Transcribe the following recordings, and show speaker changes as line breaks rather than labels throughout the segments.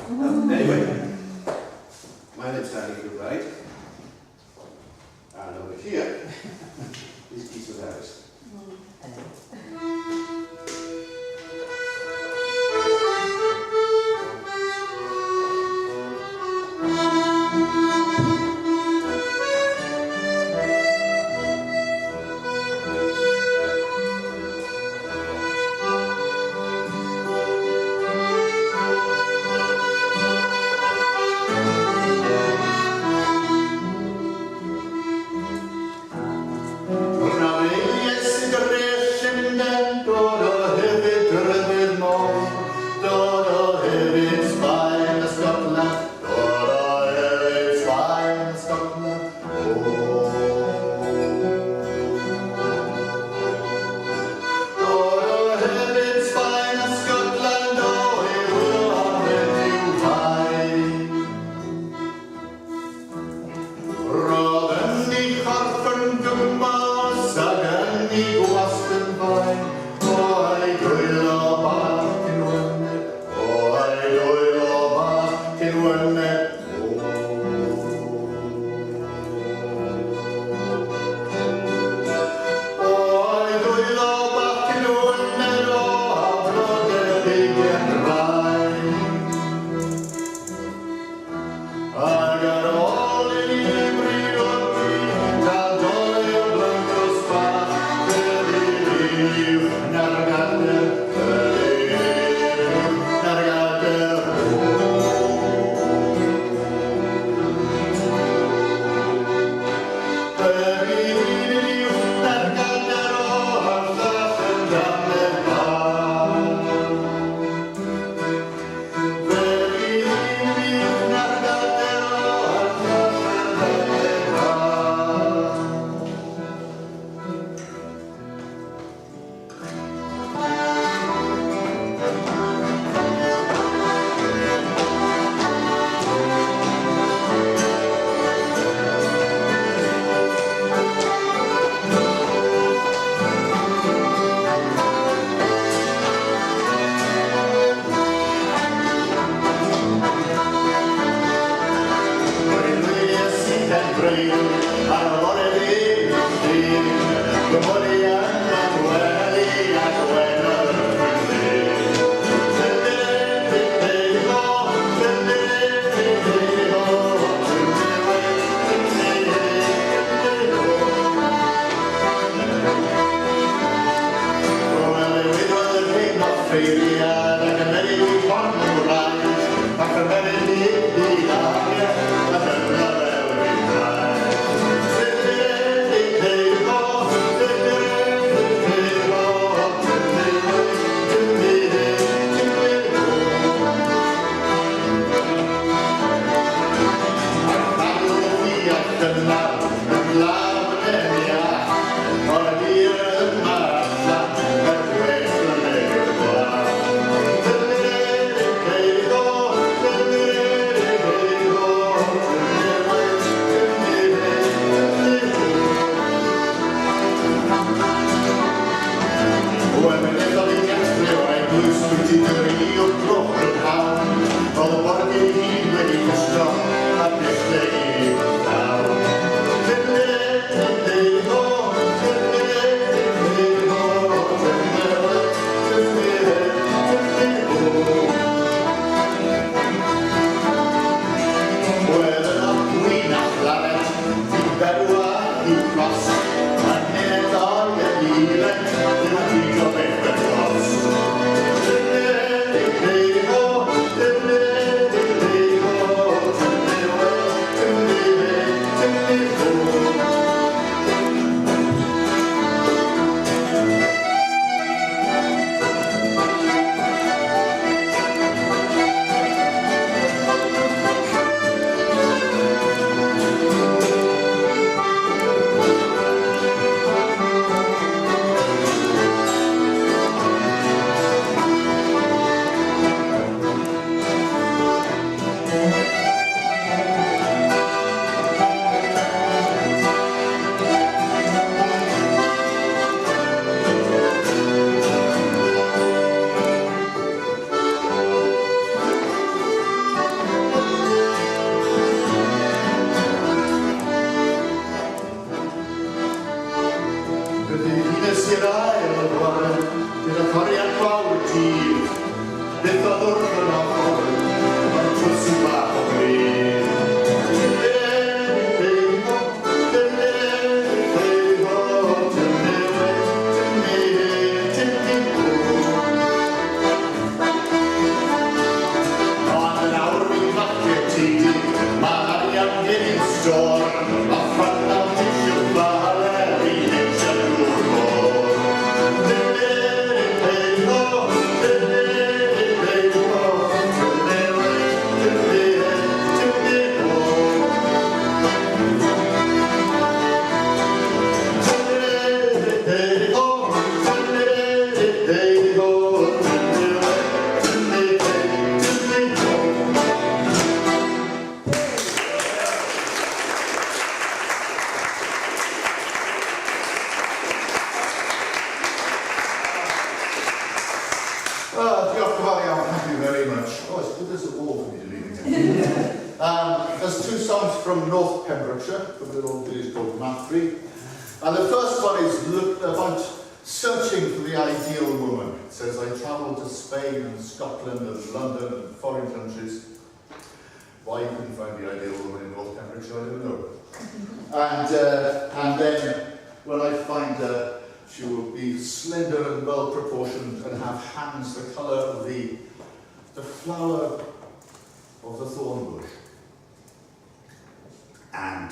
Anyway, my name's KilBride, and over here is Guto Dafis. Yes,
there's a wall for me to leave again. There's two songs from North Pembrokeshire, from a little village called Mathry. And the first one is about searching for the ideal woman. It says, I travelled to Spain and Scotland and London and foreign countries. Why you couldn't find the ideal woman in North Pembrokeshire, I don't know. And then when I find her, she will be slender and well proportioned and have hands the colour of the flower of the thorn bush. And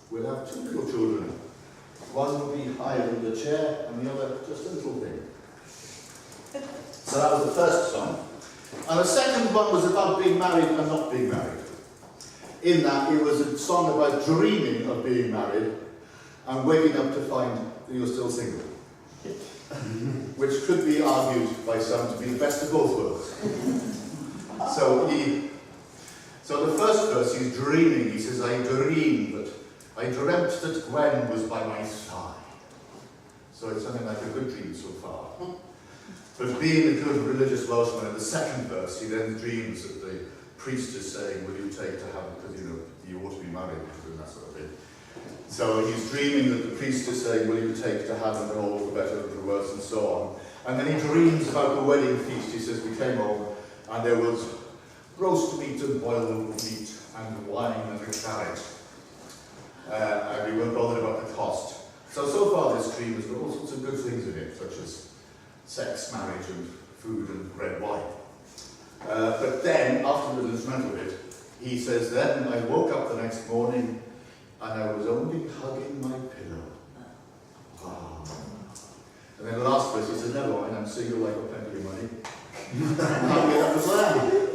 we'll have two little children. One will be higher than the chair and the other just a little thing. So that was the first song. And the second one was about being married and not being married. In that, it was a song about dreaming of being married and waking up to find that you're still single. Which could be argued by some to be the best of both worlds. So the first verse, he's dreaming. He says, I dreamt that Gwen was by my side. So it's something like a good dream so far. But being a good religious Welshman, in the second verse, he then dreams that the priest is saying, will you take to heaven, because you ought to be married, and that sort of thing. So he's dreaming that the priest is saying, will you take to heaven and all the better and the worse, and so on. And then he dreams about the wedding feast. He says, we came home, and there was roast meat and boiled meat, and wine and a carrot. And we weren't bothered about the cost. So far this dream has got all sorts of good things in it, such as sex, marriage, and food, and red wine. But then, after the instrumental bit, he says, then I woke up the next morning, and I was only hugging my pillow. Wow. And then the last verse, he says, never mind, I'm single, I've got plenty of money. I'll get up the plan.